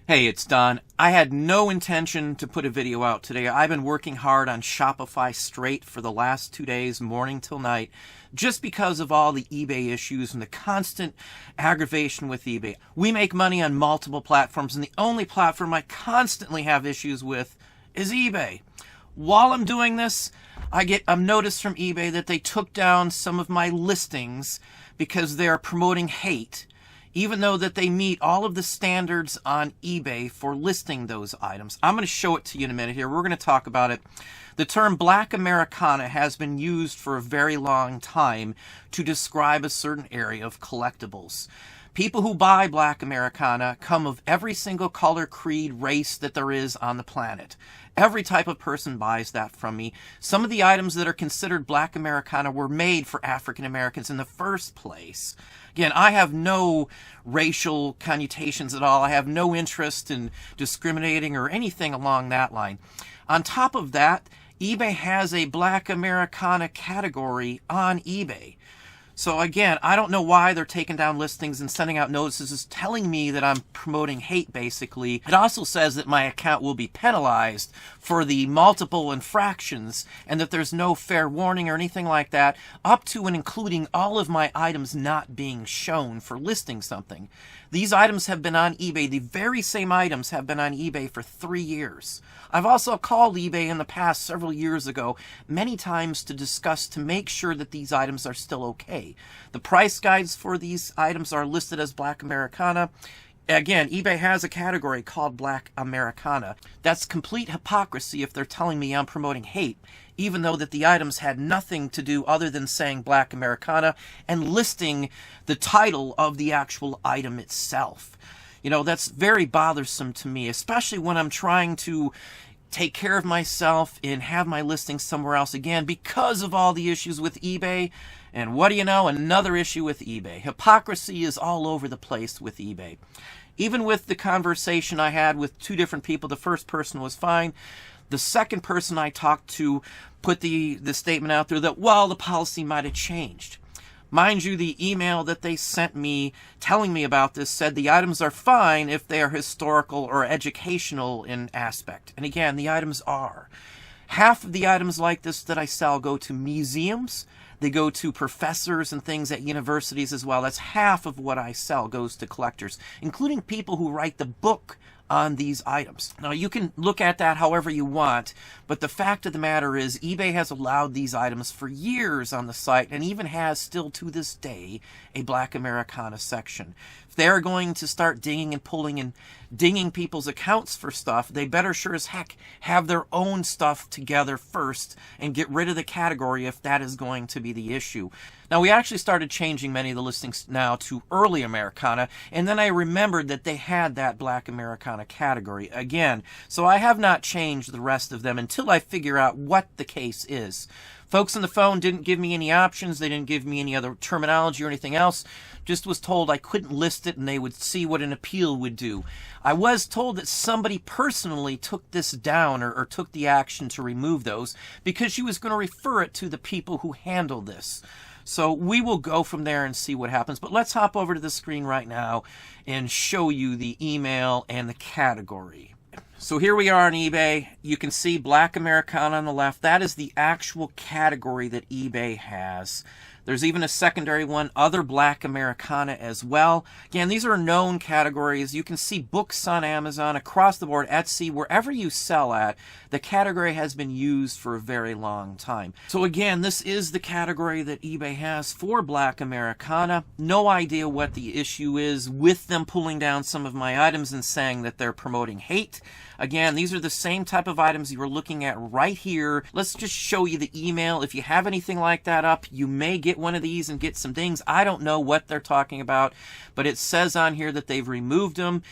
Hey, it's Don. I had no intention to put a video out today. I've been working hard on Shopify straight for the last 2 days, morning till night, just because of all the eBay issues and the constant aggravation with eBay. We make money on multiple platforms, and the only platform I constantly have issues with is eBay. While I'm doing this, I get a notice from eBay that they took down some of my listings because they're promoting hate, even though that they meet all of the standards on eBay for listing those items. I'm going to show it to you in a minute here. We're going to talk about it. The term Black Americana has been used for a very long time to describe a certain area of collectibles. People who buy Black Americana come of every single color, creed, race that there is on the planet. Every type of person buys that from me. Some of the items that are considered Black Americana were made for African Americans in the first place. Again, I have no racial connotations at all. I have no interest in discriminating or anything along that line. On top of that, eBay has a Black Americana category on eBay. So again, I don't know why they're taking down listings and sending out notices telling me that I'm promoting hate, basically. It also says that my account will be penalized for the multiple infractions and that there's no fair warning or anything like that, up to and including all of my items not being shown for listing something. These items have been on eBay. The very same items have been on eBay for 3 years. I've also called eBay in the past several years ago many times to discuss to make sure that these items are still okay. The price guides for these items are listed as Black Americana. Again, eBay has a category called Black Americana. That's complete hypocrisy if they're telling me I'm promoting hate, even though that the items had nothing to do other than saying Black Americana and listing the title of the actual item itself. You know, that's very bothersome to me, especially when I'm trying to take care of myself and have my listing somewhere else, again, because of all the issues with eBay. And what do you know? Another issue with eBay. Hypocrisy is all over the place with eBay. Even with the conversation I had with 2 different people, the first person was fine. The second person I talked to put the statement out there that, well, the policy might have changed. Mind you, the email that they sent me telling me about this said the items are fine if they are historical or educational in aspect. And again, the items are. Half of the items like this that I sell go to museums. They go to professors and things at universities as well. That's half of what I sell goes to collectors, including people who write the book on these items. Now, you can look at that however you want, but the fact of the matter is eBay has allowed these items for years on the site and even has still to this day a Black Americana section. If they're going to start dinging and pulling and dinging people's accounts for stuff, they better sure as heck have their own stuff together first and get rid of the category if that is going to be the issue. Now, we actually started changing many of the listings now to Early Americana, and then I remembered that they had that Black Americana category again. So I have not changed the rest of them until I figure out what the case is. Folks on the phone didn't give me any options. They didn't give me any other terminology or anything else. Just was told I couldn't list it and they would see what an appeal would do. I was told that somebody personally took this down or took the action to remove those because she was going to refer it to the people who handle this. So we will go from there and see what happens. But let's hop over to the screen right now and show you the email and the category. So here we are on eBay. You can see Black Americana on the left. That is the actual category that eBay has. There's even a secondary one, Other Black Americana as well. Again, these are known categories. You can see books on Amazon, across the board, Etsy, wherever you sell at, the category has been used for a very long time. So again, this is the category that eBay has for Black Americana. No idea what the issue is with them pulling down some of my items and saying that they're promoting hate. Again, these are the same type of items you were looking at right here. Let's just show you the email. If you have anything like that up, you may get one of these and get some dings. I don't know what they're talking about, but it says on here that they've removed them.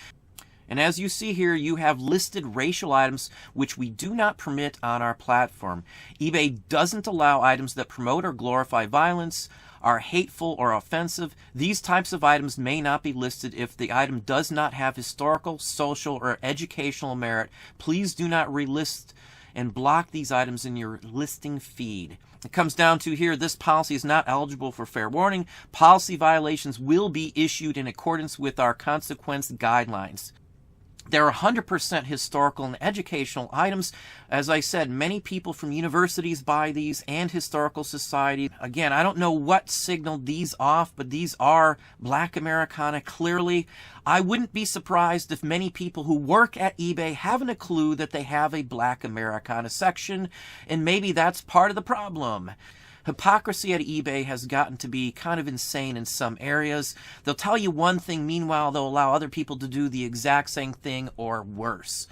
And as you see here, you have listed racial items, which we do not permit on our platform. eBay doesn't allow items that promote or glorify violence, are hateful or offensive. These types of items may not be listed if the item does not have historical, social, or educational merit. Please do not relist and block these items in your listing feed. It comes down to here, this policy is not eligible for fair warning. Policy violations will be issued in accordance with our consequence guidelines. They're 100% historical and educational items. As I said, many people from universities buy these and historical society. Again, I don't know what signaled these off, but these are Black Americana clearly. I wouldn't be surprised if many people who work at eBay haven't a clue that they have a Black Americana section, and maybe that's part of the problem. Hypocrisy at eBay has gotten to be kind of insane in some areas. They'll tell you one thing, meanwhile they'll allow other people to do the exact same thing or worse.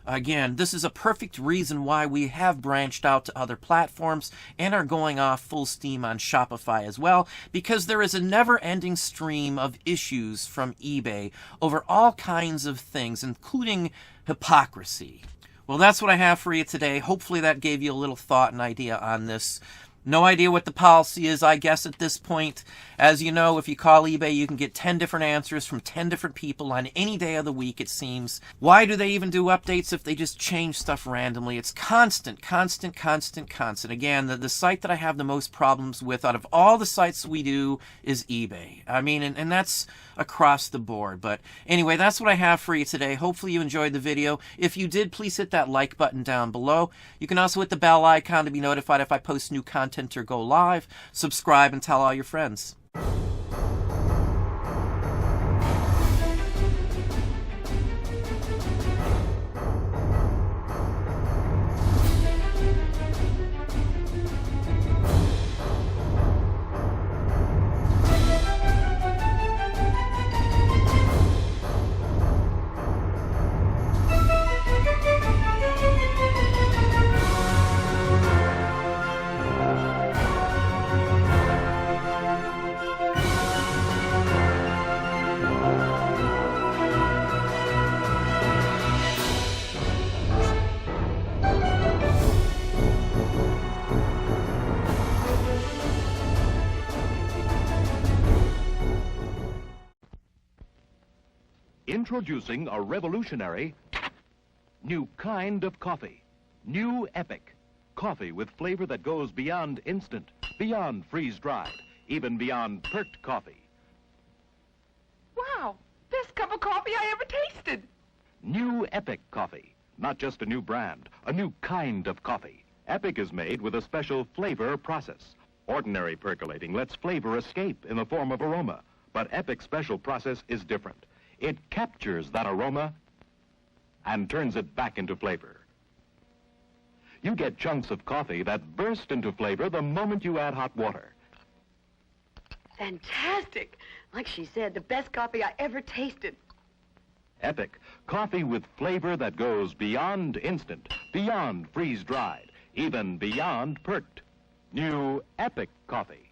Again, this is a perfect reason why we have branched out to other platforms and are going off full steam on Shopify as well, because there is a never-ending stream of issues from eBay over all kinds of things, including hypocrisy. Well, that's what I have for you today. Hopefully that gave you a little thought and idea on this. No idea what the policy is, I guess, at this point. As you know, if you call eBay, you can get 10 different answers from 10 different people on any day of the week, it seems. Why do they even do updates if they just change stuff randomly? It's constant. Again, the site that I have the most problems with out of all the sites we do is eBay. I mean, and that's across the board. But anyway, that's what I have for you today. Hopefully you enjoyed the video. If you did, please hit that like button down below. You can also hit the bell icon to be notified if I post new content or go live. Subscribe and tell all your friends. Introducing a revolutionary new kind of coffee. New Epic. Coffee with flavor that goes beyond instant, beyond freeze-dried, even beyond perked coffee. Wow, best cup of coffee I ever tasted. New Epic coffee. Not just a new brand, a new kind of coffee. Epic is made with a special flavor process. Ordinary percolating lets flavor escape in the form of aroma, but Epic's special process is different. It captures that aroma and turns it back into flavor. You get chunks of coffee that burst into flavor the moment you add hot water. Fantastic. Like she said, the best coffee I ever tasted. Epic, coffee with flavor that goes beyond instant, beyond freeze-dried, even beyond perked. New Epic coffee.